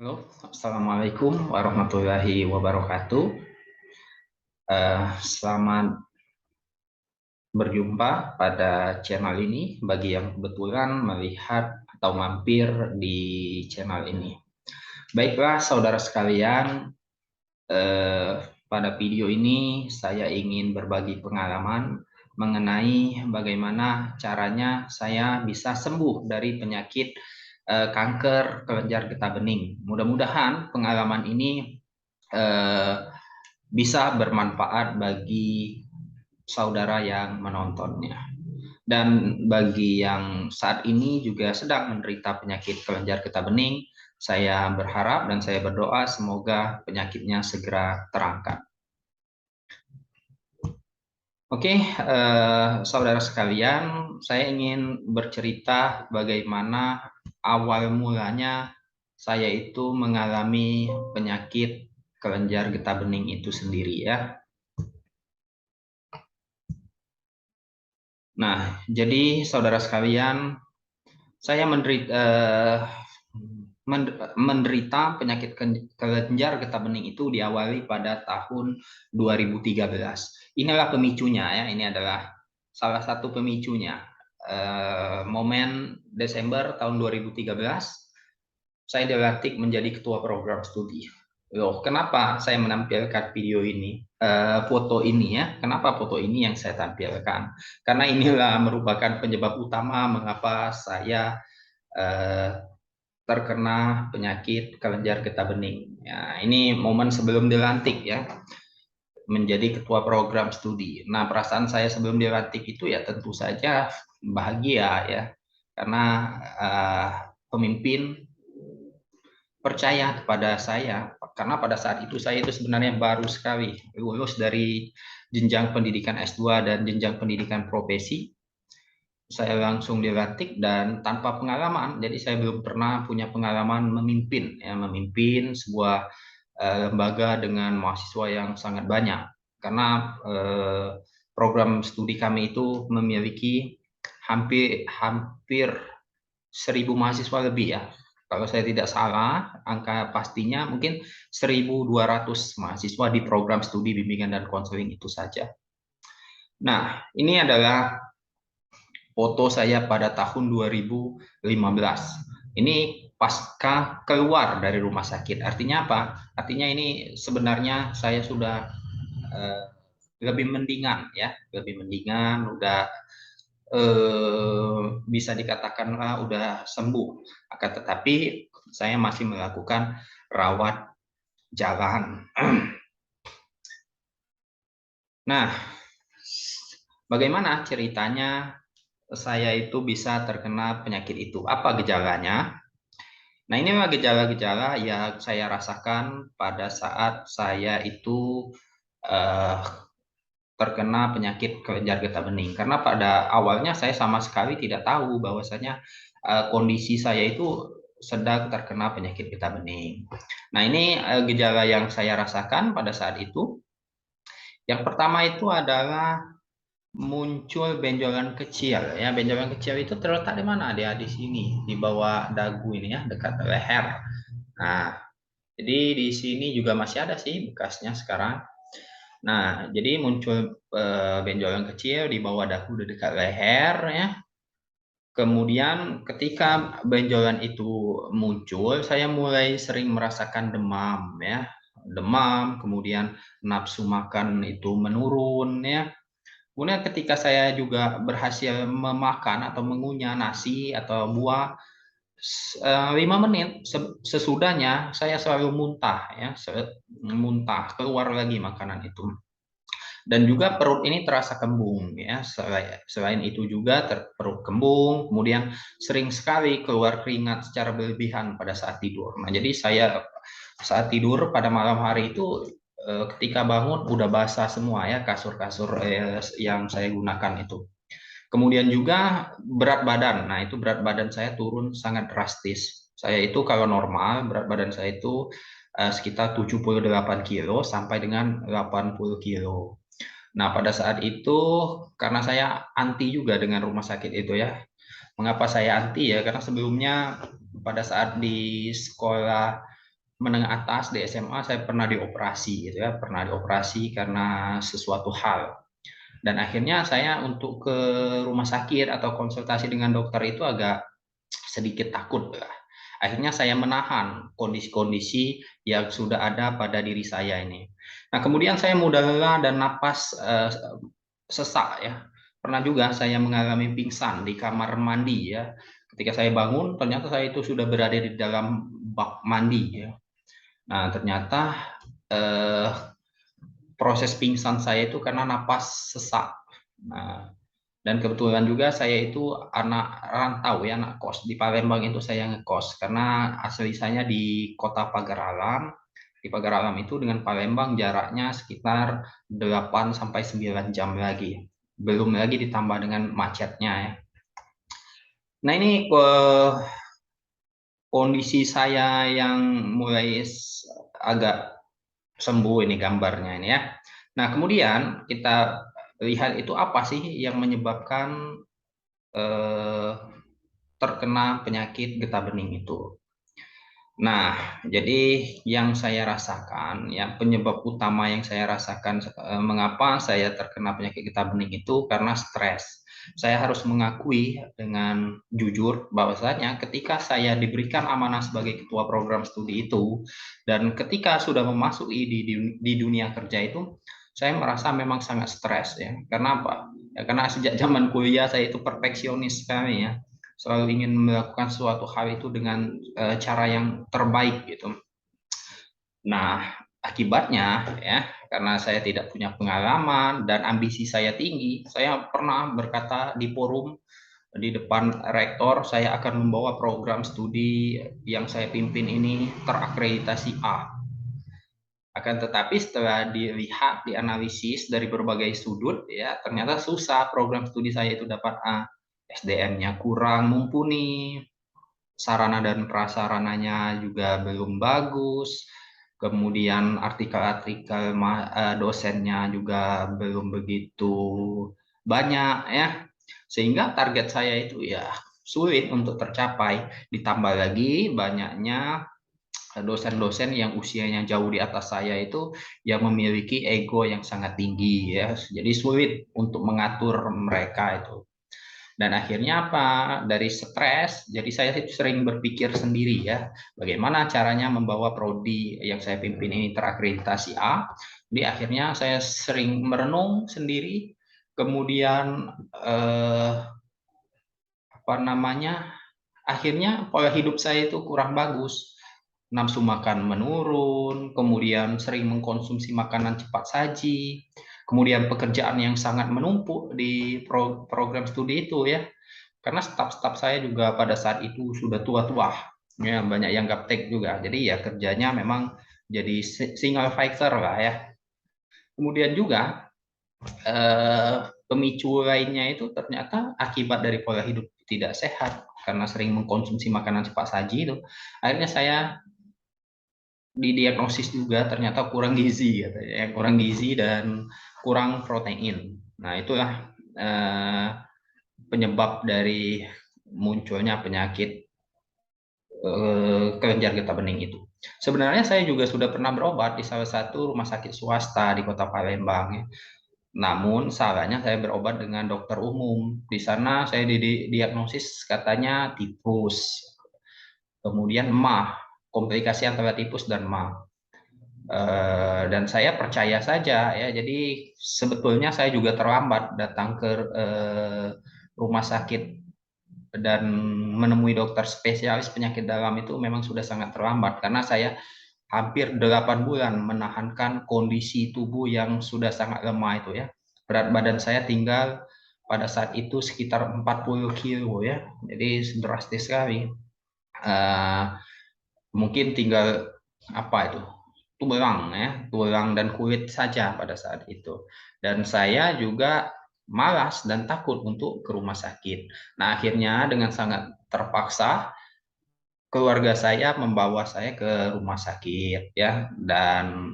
Halo, Assalamualaikum warahmatullahi wabarakatuh. Selamat berjumpa pada channel ini bagi yang kebetulan melihat atau mampir di channel ini. Baiklah, saudara sekalian, pada video ini saya ingin berbagi pengalaman mengenai bagaimana caranya saya bisa sembuh dari penyakit kanker kelenjar getah bening. Mudah-mudahan pengalaman ini eh, bisa bermanfaat bagi saudara yang menontonnya. Dan bagi yang saat ini juga sedang menderita penyakit kelenjar getah bening, saya berharap dan saya berdoa semoga penyakitnya segera terangkat. Oke, saudara sekalian, saya ingin bercerita bagaimana awal mulanya saya itu mengalami penyakit kelenjar getah bening itu sendiri ya. Nah, jadi saudara sekalian, saya menderita penyakit kelenjar getah bening itu diawali pada tahun 2013. Inilah pemicunya ya, ini adalah salah satu pemicunya. Momen Desember tahun 2013, saya dilantik menjadi ketua program studi. Loh, kenapa saya menampilkan video ini, foto ini ya? Kenapa foto ini yang saya tampilkan? Karena inilah merupakan penyebab utama mengapa saya eh, terkena penyakit kelenjar getah bening. Ya, ini momen sebelum dilantik ya, menjadi ketua program studi. Nah, perasaan saya sebelum dilantik itu ya tentu saja bahagia ya, karena pemimpin percaya kepada saya karena pada saat itu saya itu sebenarnya baru sekali lulus dari jenjang pendidikan S2 dan jenjang pendidikan profesi. Saya langsung dilantik dan tanpa pengalaman, jadi saya belum pernah punya pengalaman memimpin ya, memimpin sebuah lembaga dengan mahasiswa yang sangat banyak karena program studi kami itu memiliki hampir hampir 1.000 mahasiswa lebih ya. Kalau saya tidak salah, angka pastinya mungkin 1.200 mahasiswa di program studi bimbingan dan konseling itu saja. Nah, ini adalah foto saya pada tahun 2015. Ini pasca keluar dari rumah sakit. Artinya apa? Artinya ini sebenarnya saya sudah eh, lebih mendingan ya, lebih mendingan, udah bisa dikatakanlah udah sembuh. Akan tetapi saya masih melakukan rawat jalan. Nah, bagaimana ceritanya saya itu bisa terkena penyakit itu? Apa gejalanya? Nah, inilah gejala-gejala yang saya rasakan pada saat saya itu eh, terkena penyakit kelenjar getah bening. Karena pada awalnya saya sama sekali tidak tahu bahwasanya kondisi saya itu sedang terkena penyakit getah bening. Nah, ini gejala yang saya rasakan pada saat itu. Yang pertama itu adalah muncul benjolan kecil ya. Benjolan kecil itu terletak di mana? Dia di sini, di bawah dagu ini ya, dekat leher. Nah, jadi di sini juga masih ada sih bekasnya sekarang. Nah, jadi muncul benjolan kecil di bawah dagu di dekat leher ya. Kemudian ketika benjolan itu muncul, saya mulai sering merasakan demam ya. Demam, kemudian nafsu makan itu menurun ya. Kemudian ketika saya juga berhasil memakan atau mengunyah nasi atau buah, 5 menit sesudahnya saya selalu muntah ya, muntah keluar lagi makanan itu. Dan juga perut ini terasa kembung ya. Selain itu juga perut kembung, kemudian sering sekali keluar keringat secara berlebihan pada saat tidur. Nah, jadi saya saat tidur pada malam hari itu ketika bangun udah basah semua ya kasur-kasur yang saya gunakan itu. Kemudian juga berat badan. Nah, itu berat badan saya turun sangat drastis. Saya itu kalau normal berat badan saya itu sekitar 78 kilo sampai dengan 80 kilo. Nah, pada saat itu karena saya anti juga dengan rumah sakit itu ya. Mengapa saya anti ya? Karena sebelumnya pada saat di sekolah menengah atas di SMA saya pernah dioperasi gitu ya, pernah dioperasi karena sesuatu hal. Dan akhirnya saya untuk ke rumah sakit atau konsultasi dengan dokter itu agak sedikit takut lah. Akhirnya saya menahan kondisi-kondisi yang sudah ada pada diri saya ini. Nah, kemudian saya mudah lelah dan napas sesak ya. Pernah juga saya mengalami pingsan di kamar mandi ya. Ketika saya bangun, ternyata saya itu sudah berada di dalam bak mandi ya. Nah, ternyata eh, proses pingsan saya itu karena napas sesak. Nah, dan kebetulan juga saya itu anak rantau ya, anak kos. Di Palembang itu saya ngekos karena asli saya di kota Pagar Alam. Di Pagar Alam itu dengan Palembang jaraknya sekitar 8 sampai 9 jam lagi. Belum lagi ditambah dengan macetnya ya. Nah, ini kondisi saya yang mulai agak sembuh ini gambarnya ini ya. Nah, kemudian kita lihat itu apa sih yang menyebabkan eh, terkena penyakit getah bening itu. Nah, jadi yang saya rasakan, ya penyebab utama yang saya rasakan mengapa saya terkena penyakit getah bening itu karena stres. Saya harus mengakui dengan jujur bahwasanya ketika saya diberikan amanah sebagai ketua program studi itu, dan ketika sudah memasuki di dunia kerja itu, saya merasa memang sangat stres ya. Karena apa? Ya, karena sejak zaman kuliah saya itu perfeksionis sekali ya, selalu ingin melakukan suatu hal itu dengan cara yang terbaik gitu. Nah, akibatnya ya, karena saya tidak punya pengalaman dan ambisi saya tinggi, saya pernah berkata di forum di depan rektor, saya akan membawa program studi yang saya pimpin ini terakreditasi A. Akan tetapi setelah dilihat, dianalisis dari berbagai sudut, ya ternyata susah program studi saya itu dapat A. SDM-nya kurang mumpuni, sarana dan prasarananya juga belum bagus, kemudian artikel-artikel dosennya juga belum begitu banyak ya, sehingga target saya itu ya sulit untuk tercapai. Ditambah lagi banyaknya dosen-dosen yang usianya jauh di atas saya itu yang memiliki ego yang sangat tinggi ya, jadi sulit untuk mengatur mereka itu. Dan akhirnya apa? Dari stres, jadi saya sering berpikir sendiri ya, bagaimana caranya membawa prodi yang saya pimpin ini terakreditasi A. Di akhirnya saya sering merenung sendiri, kemudian apa namanya? Akhirnya pola hidup saya itu kurang bagus. Nafsu makan menurun, kemudian sering mengkonsumsi makanan cepat saji, kemudian pekerjaan yang sangat menumpuk di program studi itu ya, karena staf-staf saya juga pada saat itu sudah tua-tua ya, banyak yang gaptek juga, jadi ya kerjanya memang jadi single fighter lah ya. Kemudian juga pemicu lainnya itu ternyata akibat dari pola hidup tidak sehat karena sering mengkonsumsi makanan cepat saji itu, akhirnya saya didiagnosis juga ternyata kurang gizi katanya, kurang gizi dan kurang protein. Nah, itulah penyebab dari munculnya penyakit kelenjar getah bening itu. Sebenarnya saya juga sudah pernah berobat di salah satu rumah sakit swasta di Kota Palembang ya. Namun salahnya saya berobat dengan dokter umum. Di sana saya didiagnosis katanya tipus. Kemudian MAH, komplikasi antara tipus dan MAH. Dan saya percaya saja ya. Jadi sebetulnya saya juga terlambat datang ke rumah sakit dan menemui dokter spesialis penyakit dalam itu memang sudah sangat terlambat karena saya hampir 8 bulan menahankan kondisi tubuh yang sudah sangat lemah itu ya. Berat badan saya tinggal pada saat itu sekitar 40 kilo ya. Jadi drastis sekali. Uh, Mungkin tinggal apa itu? Tulang ya, tulang dan kulit saja pada saat itu. Dan saya juga malas dan takut untuk ke rumah sakit. Nah, akhirnya dengan sangat terpaksa keluarga saya membawa saya ke rumah sakit ya, dan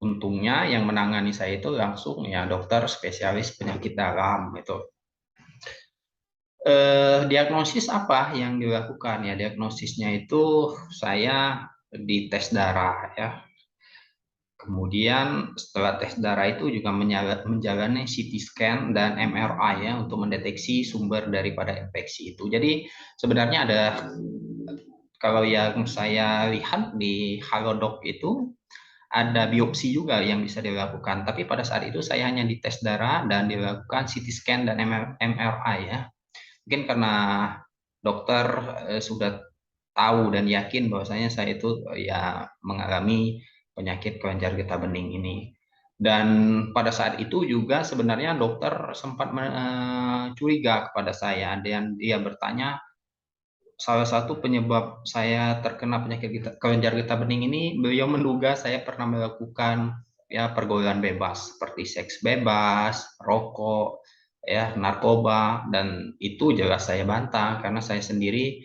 untungnya yang menangani saya itu langsung ya dokter spesialis penyakit dalam itu. Diagnosis apa yang dilakukan ya? Diagnosisnya itu saya di tes darah ya. Kemudian setelah tes darah itu juga menjalani CT scan dan MRI ya untuk mendeteksi sumber daripada infeksi itu. Jadi sebenarnya ada, kalau yang saya lihat di Halodoc itu ada biopsi juga yang bisa dilakukan. Tapi pada saat itu saya hanya dites darah dan dilakukan CT scan dan MRI ya. Mungkin karena dokter sudah tahu dan yakin bahwasanya saya itu ya mengalami penyakit kelenjar getah bening ini. Dan pada saat itu juga sebenarnya dokter sempat curiga kepada saya dan dia bertanya, salah satu penyebab saya terkena penyakit kelenjar getah bening ini, beliau menduga saya pernah melakukan ya pergaulan bebas seperti seks bebas, rokok, ya narkoba, dan itu jelas saya bantah karena saya sendiri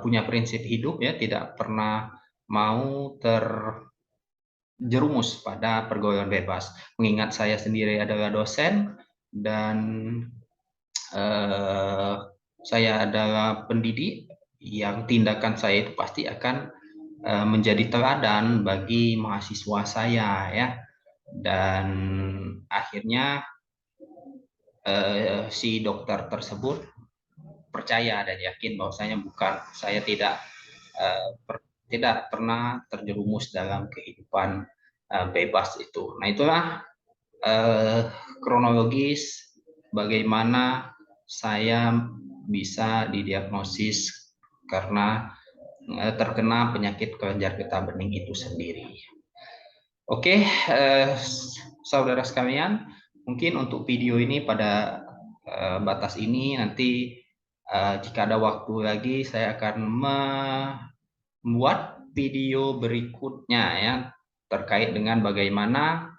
punya prinsip hidup ya tidak pernah mau terjerumus pada pergaulan bebas. Mengingat saya sendiri adalah dosen dan eh, saya adalah pendidik yang tindakan saya itu pasti akan menjadi teladan bagi mahasiswa saya ya. Dan akhirnya si dokter tersebut percaya dan yakin bahwasanya bukan, saya tidak pernah terjerumus dalam kehidupan bebas itu. Nah itulah eh, kronologis bagaimana saya bisa didiagnosis karena terkena penyakit kelenjar getah bening itu sendiri. Oke, saudara sekalian, mungkin untuk video ini pada batas ini nanti jika ada waktu lagi saya akan membuat video berikutnya ya terkait dengan bagaimana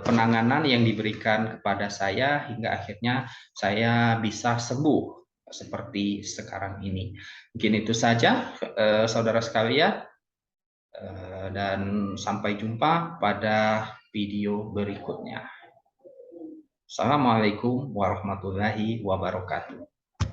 penanganan yang diberikan kepada saya hingga akhirnya saya bisa sembuh seperti sekarang ini. Mungkin itu saja, saudara sekalian, dan sampai jumpa pada video berikutnya. Assalamualaikum warahmatullahi wabarakatuh.